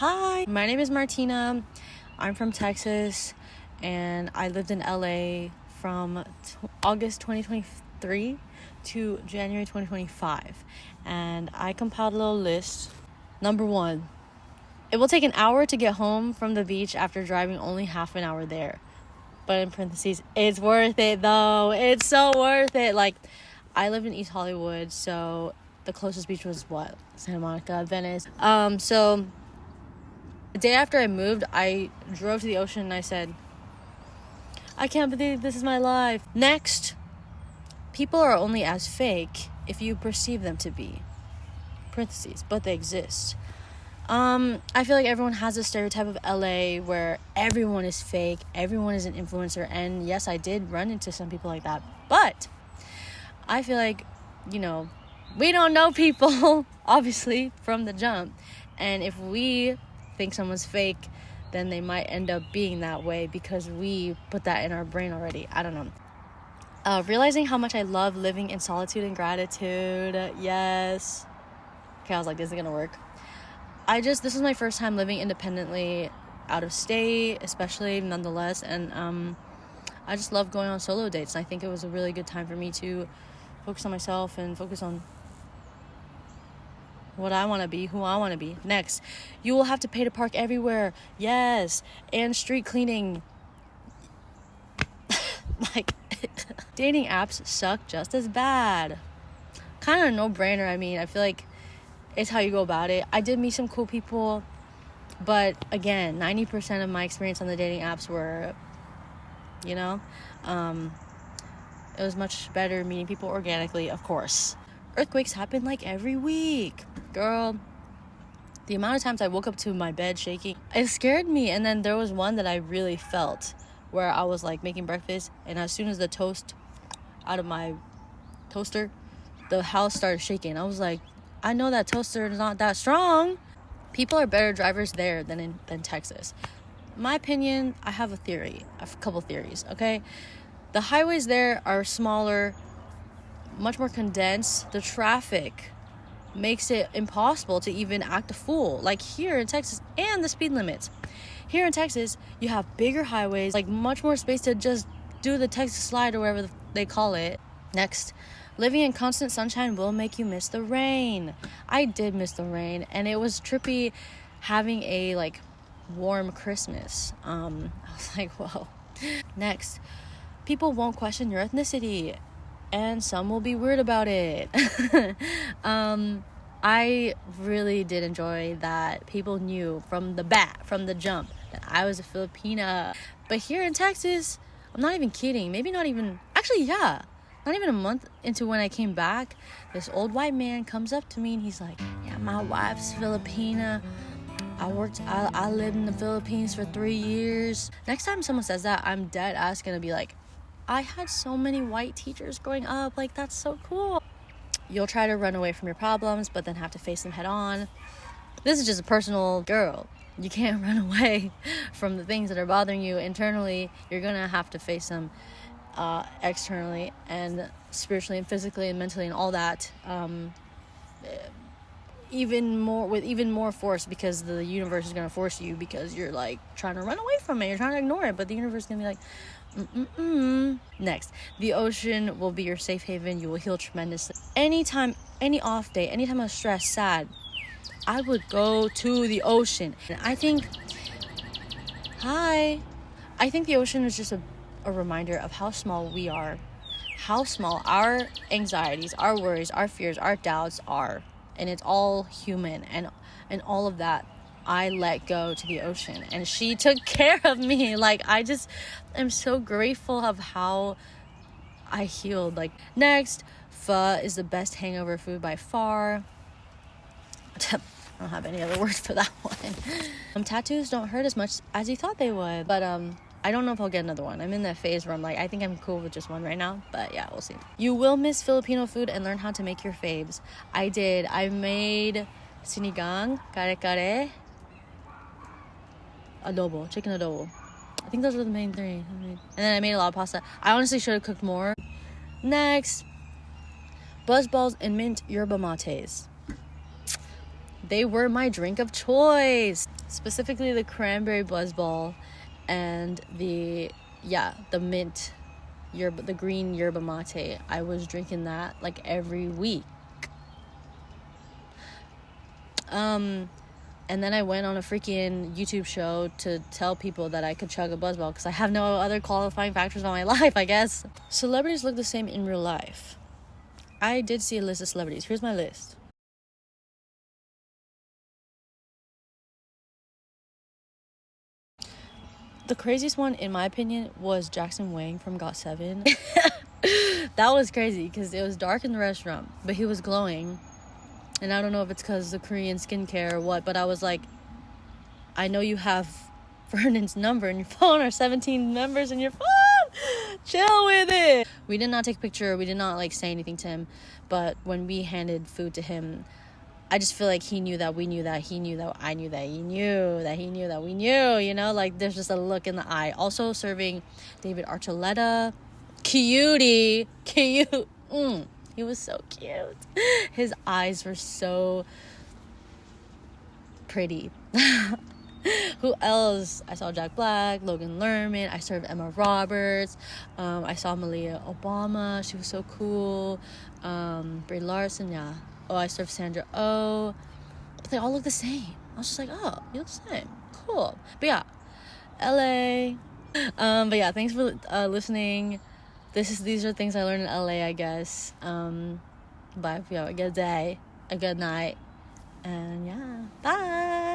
Hi, my name is Martina. I'm from Texas and I lived in LA from August 2023 to January 2025. And I compiled a little list. Number 1, it will take an hour to get home from the beach after driving only half an hour there. But in parentheses, it's worth it though. It's so worth it. Like, I lived in East Hollywood, so the closest beach was what? Santa Monica, Venice. So the day after I moved, I drove to the ocean and I said, I can't believe this is my life. Next, people are only as fake if you perceive them to be. Parentheses, but they exist. I feel like everyone has a stereotype of LA where everyone is fake, everyone is an influencer, and yes, I did run into some people like that, but I feel like, we don't know people, obviously, from the jump, and if we think someone's fake, then they might end up being that way because we put that in our brain already. I don't know. Realizing how much I love living in solitude and gratitude. Yes. Okay, I was like, this isn't gonna work. This was my first time living independently out of state, especially, nonetheless, and I just love going on solo dates, and I think it was a really good time for me to focus on myself and focus on what I want to be, who I want to be. Next, you will have to pay to park everywhere. Yes. And street cleaning. Like, dating apps suck just as bad. Kind of a no-brainer. I mean, I feel like it's how you go about it. I did meet some cool people, but again, 90% of my experience on the dating apps were, it was much better meeting people organically, of course. Earthquakes happen like every week. Girl, the amount of times I woke up to my bed shaking, it scared me. And then there was one that I really felt where I was like making breakfast, and as soon as the toast out of my toaster, the house started shaking. I was like, I know that toaster is not that strong. People are better drivers there than Texas. My opinion, I have a couple theories, okay? The highways there are smaller, much more condensed. The traffic makes it impossible to even act a fool, like here in Texas, and the speed limits. Here in Texas, you have bigger highways, like much more space to just do the Texas slide or whatever they call it. Next, living in constant sunshine will make you miss the rain. I did miss the rain, and it was trippy having a warm Christmas. I was like, whoa. Next, people won't question your ethnicity, and some will be weird about it. I really did enjoy that people knew from the jump, that I was a Filipina. But here in Texas, I'm not even kidding. Maybe not even, actually, yeah. Not even a month into when I came back, this old white man comes up to me and he's like, yeah, my wife's Filipina. I lived in the Philippines for 3 years. Next time someone says that, I'm dead ass gonna be like, I had so many white teachers growing up. Like, that's so cool. You'll try to run away from your problems, but then have to face them head on. This is just a personal girl. You can't run away from the things that are bothering you internally. You're gonna have to face them externally and spiritually and physically and mentally and all that. Even more force, because the universe is gonna force you, because you're like trying to run away from it. You're trying to ignore it, but the universe is gonna be like, Next, the ocean will be your safe haven. You will heal tremendously. Anytime, any off day, anytime I'm stressed, sad, I would go to the ocean. And I think the ocean is just a reminder of how small we are, how small our anxieties, our worries, our fears, our doubts are. And it's all human, and all of that I let go to the ocean, and she took care of me. Like, I just am so grateful of how I healed. Like, next, pho is the best hangover food by far. I don't have any other words for that one. Tattoos don't hurt as much as you thought they would, but I don't know if I'll get another one. I'm in that phase where I'm like, I think I'm cool with just one right now, but yeah, we'll see. You will miss Filipino food and learn how to make your faves. I did. I made sinigang, kare-kare, adobo, chicken adobo. I think those were the main three. And then I made a lot of pasta. I honestly should have cooked more. Next, buzzballs and mint yerba mates. they were my drink of choice. Specifically the cranberry buzzball and the mint yerba, the green yerba mate. I was drinking that like every week. And then I went on a freaking YouTube show to tell people that I could chug a buzzball because I have no other qualifying factors in my life, I guess. Celebrities look the same in real life. I did see a list of celebrities. Here's my list. The craziest one, in my opinion, was Jackson Wang from GOT7. That was crazy because it was dark in the restaurant, but he was glowing. And I don't know if it's because of the Korean skincare or what, but I was like, I know you have Vernon's number in your phone or 17 numbers in your phone. Chill with it. We did not take a picture. We did not like say anything to him. But when we handed food to him, I just feel like he knew that we knew that he knew that I knew that he knew that he knew that we knew, you know, like there's just a look in the eye. Also serving David Archuleta. Cute. He was so cute. His eyes were so pretty. Who else? I saw Jack Black, Logan Lerman. I served Emma Roberts. I saw Malia Obama. She was so cool. Brie Larson, yeah. Oh, I served Sandra Oh. But they all look the same. I was just like, oh, you look the same. Cool. But yeah, LA. But yeah, thanks for listening. These are things I learned in LA, I guess. But yeah, a good day, a good night, and yeah, bye.